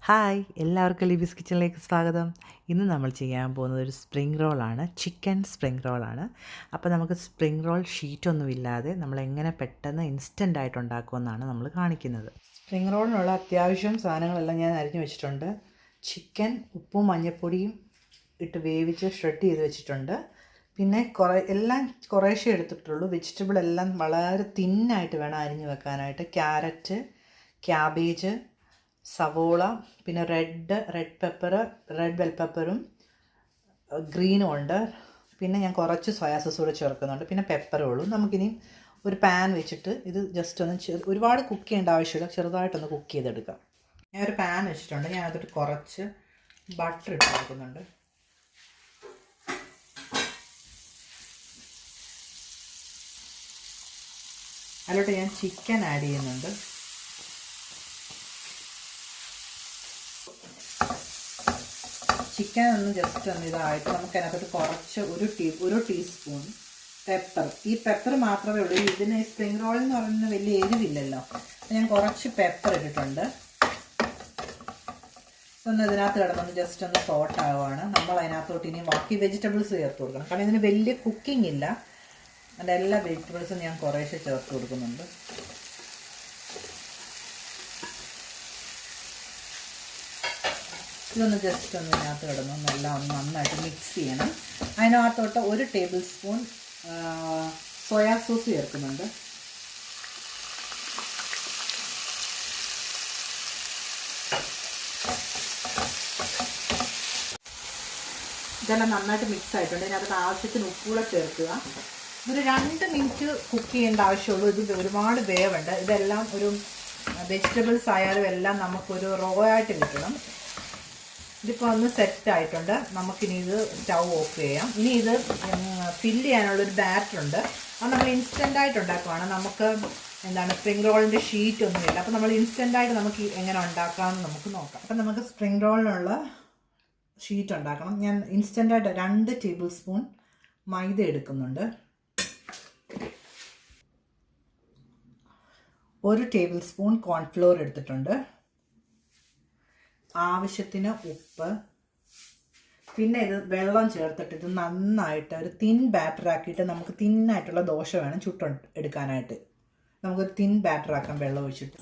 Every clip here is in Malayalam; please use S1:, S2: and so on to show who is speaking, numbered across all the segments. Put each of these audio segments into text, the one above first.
S1: ഹായ്, എല്ലാവർക്കും ലിബീസ് കിച്ചണിലേക്ക് സ്വാഗതം. ഇന്ന് നമ്മൾ ചെയ്യാൻ പോകുന്നത് ഒരു സ്പ്രിംഗ് റോളാണ്. ചിക്കൻ സ്പ്രിംഗ് റോളാണ്. അപ്പോൾ നമുക്ക് സ്പ്രിംഗ് റോൾ ഷീറ്റൊന്നുമില്ലാതെ നമ്മൾ എങ്ങനെ പെട്ടെന്ന് ഇൻസ്റ്റൻ്റ് ആയിട്ട് ഉണ്ടാക്കുമെന്നാണ് നമ്മൾ കാണിക്കുന്നത്. സ്പ്രിംഗ് റോളിനുള്ള അത്യാവശ്യം സാധനങ്ങളെല്ലാം ഞാൻ അരിഞ്ഞു വെച്ചിട്ടുണ്ട്. ചിക്കൻ ഉപ്പും മഞ്ഞൾപ്പൊടിയും ഇട്ട് വേവിച്ച് ഷ്രെഡ് ചെയ്ത് വെച്ചിട്ടുണ്ട്. പിന്നെ എല്ലാം കുറേശ്ശേ എടുത്തിട്ടുള്ളൂ. വെജിറ്റബിൾ എല്ലാം വളരെ തിന്നായിട്ട് വേണം അരിഞ്ഞു വെക്കാനായിട്ട്. ക്യാരറ്റ്, ക്യാബേജ്, സവോള, പിന്നെ റെഡ് ബെൽ പെപ്പറും ഗ്രീനും ഉണ്ട്. പിന്നെ ഞാൻ കുറച്ച് സോയാ സോസ് കൂടെ ചേർക്കുന്നുണ്ട്. പിന്നെ പെപ്പറേ ഉള്ളൂ. നമുക്കിനി ഒരു പാൻ വെച്ചിട്ട് ഇത് ജസ്റ്റ് ഒന്ന് ഒരുപാട് കുക്ക് ചെയ്യേണ്ട ആവശ്യമില്ല, ചെറുതായിട്ടൊന്ന് കുക്ക് ചെയ്തെടുക്കാം. ഞാൻ ഒരു പാൻ വെച്ചിട്ടുണ്ട്. ഞാൻ അതിട്ട് കുറച്ച് ബട്ടർ ഇട്ട് കൊടുക്കുന്നുണ്ട്. അതിലോട്ട് ഞാൻ ചിക്കൻ ആഡ് ചെയ്യുന്നുണ്ട്. ചിക്കൻ ഒന്ന് ജസ്റ്റ് ഒന്ന് ഇതായിട്ട് നമുക്ക് അതിനകത്തോട്ട് കുറച്ച് ഒരു ടീസ്പൂൺ പെപ്പർ. ഈ പെപ്പർ മാത്രമേ ഉള്ളൂ. ഇതിന് സ്പ്രിംഗ് റോൾ എന്ന് പറയുന്നത് വലിയ എരിവില്ലല്ലോ. ഞാൻ കുറച്ച് പെപ്പർ ഇട്ടിട്ടുണ്ട്. ഒന്ന് ഇതിനകത്ത് കിടന്നൊന്ന് ജസ്റ്റ് ഒന്ന് സോട്ട് ആവുകയാണ്. നമ്മൾ അതിനകത്തോട്ട് ഇനി ബാക്കി വെജിറ്റബിൾസ് ചേർത്ത് കൊടുക്കണം. കാരണം ഇതിന് വലിയ കുക്കിംഗ് ഇല്ല. അതിൻ്റെ എല്ലാ വെജിറ്റബിൾസും ഞാൻ കുറേശ്ശെ ചേർത്ത് കൊടുക്കുന്നുണ്ട്. ഇതൊന്ന് ജസ്റ്റ് ഒന്ന് ഇതിനകത്ത് കിടന്നു എല്ലാം ഒന്ന് നന്നായിട്ട് മിക്സ് ചെയ്യണം. അതിനകത്തോട്ട് 1 ടേബിൾ സ്പൂൺ സോയാ സോസ് ചേർക്കുന്നുണ്ട്. ഇതെല്ലാം നന്നായിട്ട് മിക്സ് ആയിട്ടുണ്ട്. ഇതിനകത്ത് ആവശ്യത്തിന് ഉപ്പൂടെ ചേർക്കുക. ഒരു 2 മിനിറ്റ് കുക്ക് ചെയ്യേണ്ട ആവശ്യമുള്ളൂ. ഇത് ഒരുപാട് വേവുണ്ട്. ഇതെല്ലാം ഒരു വെജിറ്റബിൾസ് ആയാലും എല്ലാം നമുക്കൊരു റോ ആയിട്ട് കിട്ടണം. ഇതിപ്പോൾ ഒന്ന് സെറ്റ് ആയിട്ടുണ്ട്. നമുക്കിനി ഇത് സ്റ്റൗ ഓഫ് ചെയ്യാം. ഇനി ഇത് ഫില്ല് ചെയ്യാനുള്ളൊരു ബാറ്ററുണ്ട്. അത് നമ്മൾ ഇൻസ്റ്റൻ്റായിട്ട് ഉണ്ടാക്കുവാണ്. നമുക്ക് സ്പ്രിംഗ് റോളിൻ്റെ ഷീറ്റ് ഒന്നുമില്ല. അപ്പോൾ നമ്മൾ ഇൻസ്റ്റൻ്റായിട്ട് നമുക്ക് എങ്ങനെ ഉണ്ടാക്കാമെന്ന് നമുക്ക് നോക്കാം. അപ്പം നമുക്ക് സ്പ്രിംഗ് റോളിനുള്ള ഷീറ്റ് ഉണ്ടാക്കണം. ഞാൻ ഇൻസ്റ്റൻ്റായിട്ട് 2 ടേബിൾ സ്പൂൺ മൈദ എടുക്കുന്നുണ്ട്. 1 ടേബിൾ സ്പൂൺ കോൺഫ്ലോർ എടുത്തിട്ടുണ്ട്. ആവശ്യത്തിന് ഉപ്പ്. പിന്നെ ഇത് വെള്ളം ചേർത്തിട്ട് ഇത് നന്നായിട്ട് ഒരു തിൻ ബാറ്ററാക്കിയിട്ട് നമുക്ക് തിന്നായിട്ടുള്ള ദോശ വേണം എടുക്കാനായിട്ട്. നമുക്കൊരു തിൻ ബാറ്ററാക്കാം വെള്ളം ഒഴിച്ചിട്ട്.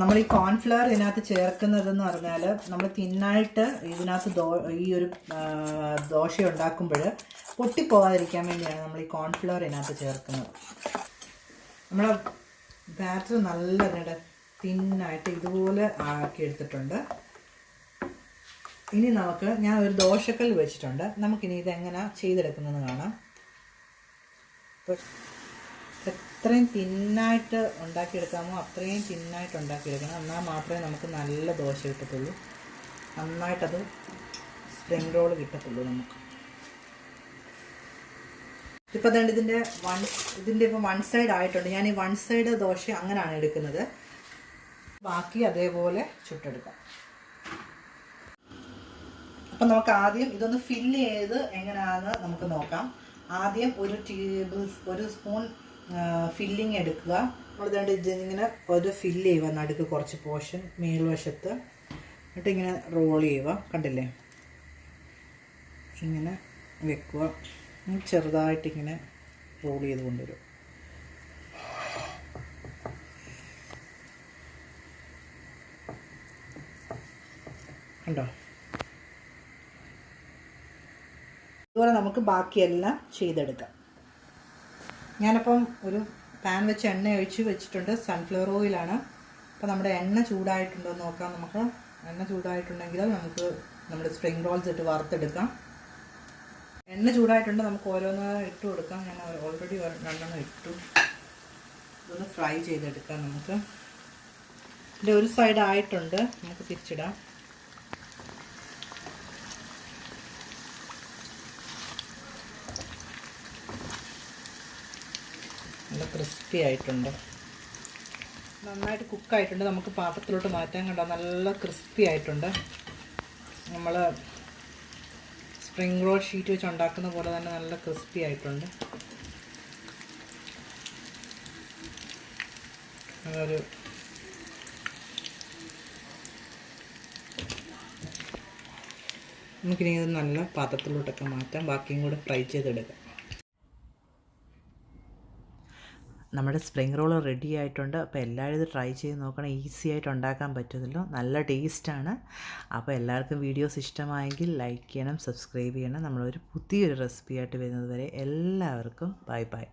S1: നമ്മൾ ഈ കോൺഫ്ലവർ ഇതിനകത്ത് ചേർക്കുന്നതെന്ന് പറഞ്ഞാൽ നമ്മൾ തിന്നായിട്ട് ഇതിനകത്ത് ഈ ഒരു ദോശ ഉണ്ടാക്കുമ്പോൾ പൊട്ടിപ്പോകാതിരിക്കാൻ വേണ്ടിയാണ് നമ്മൾ ഈ കോൺഫ്ലവർ ഇതിനകത്ത് ചേർക്കുന്നത്. നമ്മൾ ബാറ്റർ നല്ല തിന്നായിട്ട് ഇതുപോലെ ആക്കി എടുത്തിട്ടുണ്ട്. ഇനി ഞാൻ ഒരു ദോശക്കല്ല് വെച്ചിട്ടുണ്ട്. നമുക്കിനി ഇതെങ്ങനെ ചെയ്തെടുക്കുന്നതെന്ന് കാണാം. എത്രയും തിന്നായിട്ട് ഉണ്ടാക്കിയെടുക്കാമോ അത്രയും തിന്നായിട്ട് ഉണ്ടാക്കിയെടുക്കണം. എന്നാൽ മാത്രമേ നമുക്ക് നല്ല ദോശ കിട്ടത്തുള്ളൂ. നന്നായിട്ടത് സ്പ്രിംഗ് റോൾ കിട്ടത്തുള്ളൂ നമുക്ക്. ഇപ്പോൾ അതുകൊണ്ട് ഇതിൻ്റെ ഇപ്പോൾ 1 സൈഡ് ആയിട്ടുണ്ട്. ഞാൻ ഈ 1 സൈഡ് ദോശ അങ്ങനെയാണ് എടുക്കുന്നത്. ബാക്കി അതേപോലെ ചുട്ടെടുക്കാം. അപ്പം നമുക്ക് ആദ്യം ഇതൊന്ന് ഫില്ല് ചെയ്ത് എങ്ങനെയാണെന്ന് നമുക്ക് നോക്കാം. ആദ്യം ഒരു സ്പൂൺ ഫില്ലിങ് എടുക്കുക. നമ്മളിതുകൊണ്ട് ഇതിങ്ങനെ ഒരു ഫില്ല് ചെയ്യുക. നടുക്ക് കുറച്ച് പോർഷൻ മേൽവശത്ത് എന്നിട്ട് ഇങ്ങനെ റോൾ ചെയ്യുക. കണ്ടില്ലേ, ഇങ്ങനെ വെക്കുക. ചെറുതായിട്ടിങ്ങനെ റോൾ ചെയ്ത് കൊണ്ടുവരും. കണ്ടോ? ഇതുപോലെ നമുക്ക് ബാക്കിയെല്ലാം ചെയ്തെടുക്കാം. ഞാനപ്പം ഒരു പാൻ വെച്ച് എണ്ണ ഒഴിച്ച് വെച്ചിട്ടുണ്ട്. സൺഫ്ലവർ ഓയിലാണ്. അപ്പോൾ നമ്മുടെ എണ്ണ ചൂടായിട്ടുണ്ടോ എന്ന് നോക്കാം. നമുക്ക് എണ്ണ ചൂടായിട്ടുണ്ടെങ്കിൽ നമുക്ക് നമ്മുടെ സ്പ്രിംഗ് റോൾസ് ഇട്ട് വറുത്തെടുക്കാം. എണ്ണ ചൂടായിട്ടുണ്ട്. നമുക്ക് ഓരോന്ന് ഇട്ട് കൊടുക്കാം. ഞാൻ ഓൾറെഡി 2 ഇട്ടു. ഇതൊന്ന് ഫ്രൈ ചെയ്തെടുക്കാം നമുക്ക്. ഇതിൻ്റെ ഒരു സൈഡ് ആയിട്ടുണ്ട്. നമുക്ക് തിരിച്ചിടാം. നല്ല ക്രിസ്പി ആയിട്ടുണ്ട്. നന്നായിട്ട് കുക്കായിട്ടുണ്ട്. നമുക്ക് പാത്രത്തിലോട്ട് മാറ്റാൻ കണ്ടോ, നല്ല ക്രിസ്പി ആയിട്ടുണ്ട്. നമ്മൾ സ്പ്രിംഗ് റോൾ ഷീറ്റ് വെച്ച് ഉണ്ടാക്കുന്ന പോലെ തന്നെ നല്ല ക്രിസ്പി ആയിട്ടുണ്ട്. ഒരു നമുക്കിനി ഇത് നല്ല പാത്രത്തിലോട്ടൊക്കെ മാറ്റാം. ബാക്കിയും കൂടെ ഫ്രൈ ചെയ്തെടുക്കാം. നമ്മുടെ സ്പ്രിംഗ് റോൾ റെഡി ആയിട്ടുണ്ട്. അപ്പോൾ എല്ലാവരും ഇത് ട്രൈ ചെയ്ത് നോക്കണം. ഈസി ആയിട്ട് ഉണ്ടാക്കാൻ പറ്റുമല്ലോ, നല്ല ടേസ്റ്റാണ്. അപ്പോൾ എല്ലാവർക്കും വീഡിയോസ് ഇഷ്ടമായെങ്കിൽ ലൈക്ക് ചെയ്യണം, സബ്സ്ക്രൈബ് ചെയ്യണം. നമ്മളൊരു പുതിയൊരു റെസിപ്പി ആയിട്ട് വരുന്നത് വരെ എല്ലാവർക്കും ബൈ ബൈ.